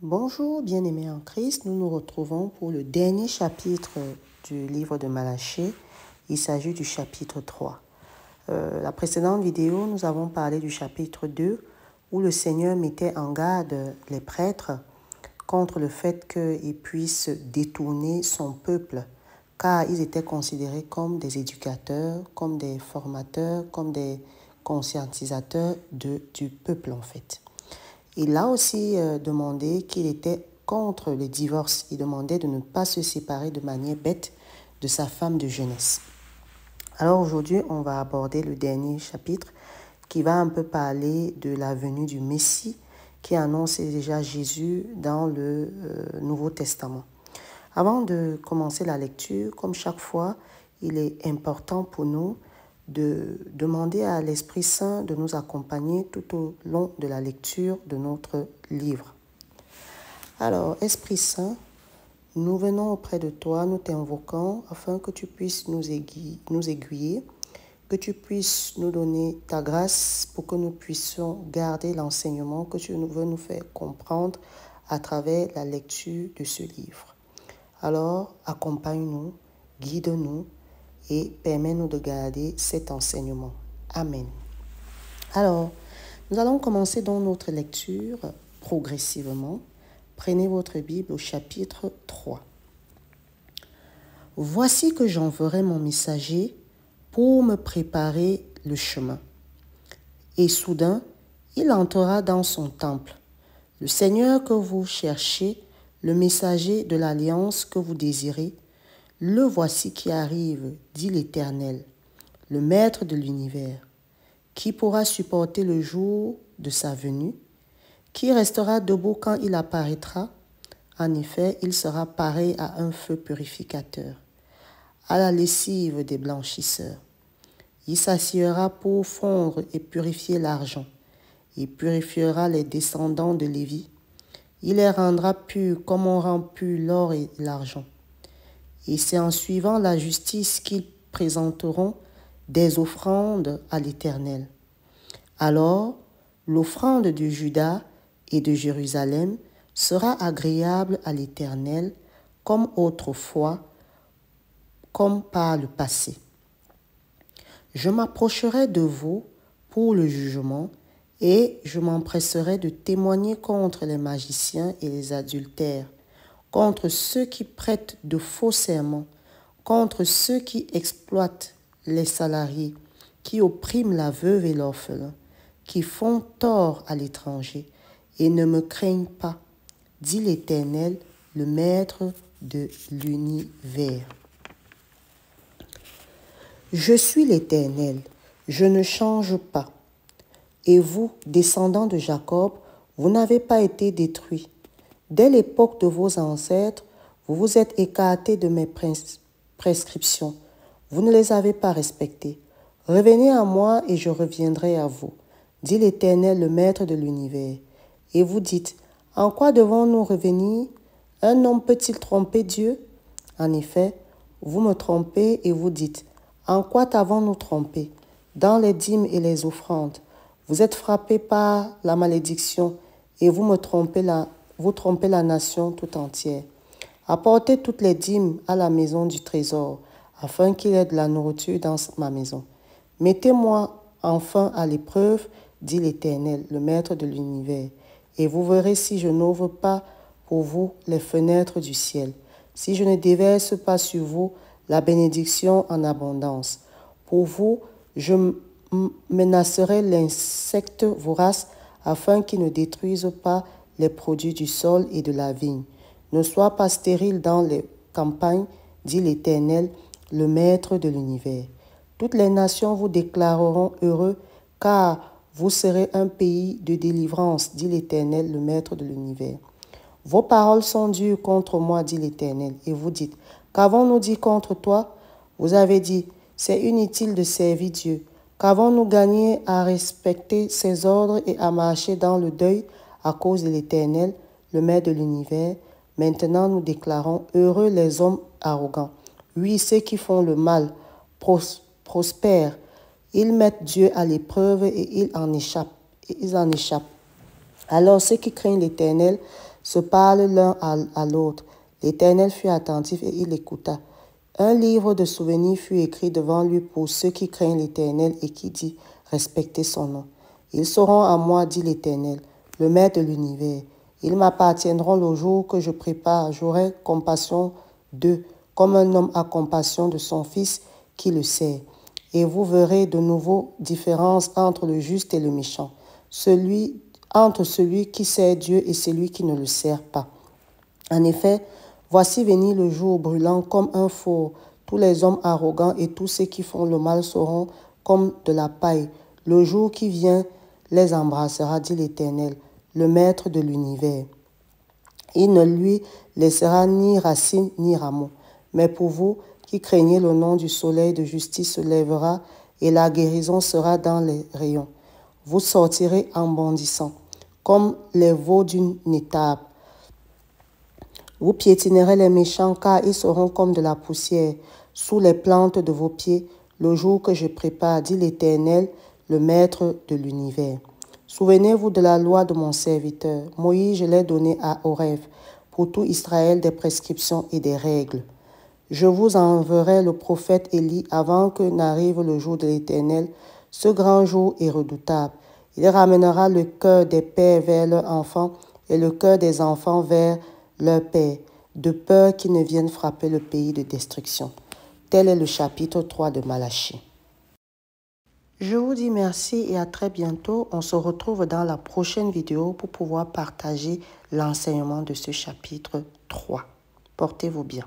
Bonjour bien-aimés en Christ, nous nous retrouvons pour le dernier chapitre du livre de Malachie. Il s'agit du chapitre 3. La précédente vidéo, nous avons parlé du chapitre 2 où le Seigneur mettait en garde les prêtres contre le fait qu'ils puissent détourner son peuple car ils étaient considérés comme des éducateurs, comme des formateurs, comme des conscientisateurs du peuple en fait. Il a aussi demandé qu'il était contre le divorce. Il demandait de ne pas se séparer de manière bête de sa femme de jeunesse. Alors aujourd'hui, on va aborder le dernier chapitre qui va un peu parler de la venue du Messie qui annonce déjà Jésus dans le Nouveau Testament. Avant de commencer la lecture, comme chaque fois, il est important pour nous de demander à l'Esprit Saint de nous accompagner tout au long de la lecture de notre livre. Alors, Esprit Saint, nous venons auprès de toi, nous t'invoquons afin que tu puisses nous aiguiller, que tu puisses nous donner ta grâce pour que nous puissions garder l'enseignement que tu veux nous faire comprendre à travers la lecture de ce livre. Alors, accompagne-nous, guide-nous et permets-nous de garder cet enseignement. Amen. Alors, nous allons commencer dans notre lecture progressivement. Prenez votre Bible au chapitre 3. Voici que j'enverrai mon messager pour me préparer le chemin. Et soudain, il entrera dans son temple. Le Seigneur que vous cherchez, le messager de l'alliance que vous désirez, le voici qui arrive, dit l'Éternel, le Maître de l'univers. Qui pourra supporter le jour de sa venue? Qui restera debout quand il apparaîtra? En effet, il sera pareil à un feu purificateur, à la lessive des blanchisseurs. Il s'assiera pour fondre et purifier l'argent. Il purifiera les descendants de Lévi. Il les rendra purs comme on rend pur l'or et l'argent. Et c'est en suivant la justice qu'ils présenteront des offrandes à l'Éternel. Alors, l'offrande de Juda et de Jérusalem sera agréable à l'Éternel comme autrefois, comme par le passé. Je m'approcherai de vous pour le jugement et je m'empresserai de témoigner contre les magiciens et les adultères, contre ceux qui prêtent de faux serments, contre ceux qui exploitent les salariés, qui oppriment la veuve et l'orphelin, qui font tort à l'étranger et ne me craignent pas, dit l'Éternel, le Maître de l'univers. Je suis l'Éternel, je ne change pas. Et vous, descendants de Jacob, vous n'avez pas été détruits. Dès l'époque de vos ancêtres, vous vous êtes écartés de mes prescriptions. Vous ne les avez pas respectées. Revenez à moi et je reviendrai à vous, dit l'Éternel, le Maître de l'univers. Et vous dites, en quoi devons-nous revenir? Un homme peut-il tromper Dieu? En effet, vous me trompez et vous dites, en quoi t'avons-nous trompé? Dans les dîmes et les offrandes. Vous êtes frappés par la malédiction et vous trompez la nation tout entière. Apportez toutes les dîmes à la maison du trésor, afin qu'il y ait de la nourriture dans ma maison. Mettez-moi enfin à l'épreuve, dit l'Éternel, le Maître de l'univers, et vous verrez si je n'ouvre pas pour vous les fenêtres du ciel, si je ne déverse pas sur vous la bénédiction en abondance. Pour vous, je menacerai l'insecte vorace afin qu'il ne détruise pas les produits du sol et de la vigne. Ne sois pas stérile dans les campagnes, dit l'Éternel, le Maître de l'univers. Toutes les nations vous déclareront heureux, car vous serez un pays de délivrance, dit l'Éternel, le Maître de l'univers. Vos paroles sont dures contre moi, dit l'Éternel, et vous dites, qu'avons-nous dit contre toi? Vous avez dit, c'est inutile de servir Dieu. Qu'avons-nous gagné à respecter ses ordres et à marcher dans le deuil à cause de l'Éternel, le Maître de l'univers? Maintenant, nous déclarons heureux les hommes arrogants. Oui, ceux qui font le mal prospèrent. Ils mettent Dieu à l'épreuve et ils en échappent. Alors, ceux qui craignent l'Éternel se parlent l'un à l'autre. L'Éternel fut attentif et il écouta. Un livre de souvenirs fut écrit devant lui pour ceux qui craignent l'Éternel et qui dit « Respectez son nom ». Ils seront à moi, dit l'Éternel, le Maître de l'univers. Ils m'appartiendront le jour que je prépare. J'aurai compassion d'eux, comme un homme a compassion de son fils qui le sert. Et vous verrez de nouveau différence entre le juste et le méchant, entre celui qui sert Dieu et celui qui ne le sert pas. En effet, voici venir le jour brûlant comme un four. Tous les hommes arrogants et tous ceux qui font le mal seront comme de la paille. Le jour qui vient les embrassera, dit l'Éternel, le Maître de l'univers. Il ne lui laissera ni racine ni rameau. Mais pour vous qui craignez le nom du soleil de justice se lèvera et la guérison sera dans les rayons. Vous sortirez en bondissant, comme les veaux d'une étable. Vous piétinerez les méchants, car ils seront comme de la poussière sous les plantes de vos pieds, le jour que je prépare, dit l'Éternel, le Maître de l'univers. Souvenez-vous de la loi de mon serviteur. Moïse, je l'ai donnée à Horeb, pour tout Israël des prescriptions et des règles. Je vous enverrai le prophète Élie avant que n'arrive le jour de l'Éternel. Ce grand jour est redoutable. Il ramènera le cœur des pères vers leurs enfants et le cœur des enfants vers leur père, de peur qu'ils ne viennent frapper le pays de destruction. Tel est le chapitre 3 de Malachie. Je vous dis merci et à très bientôt. On se retrouve dans la prochaine vidéo pour pouvoir partager l'enseignement de ce chapitre 3. Portez-vous bien.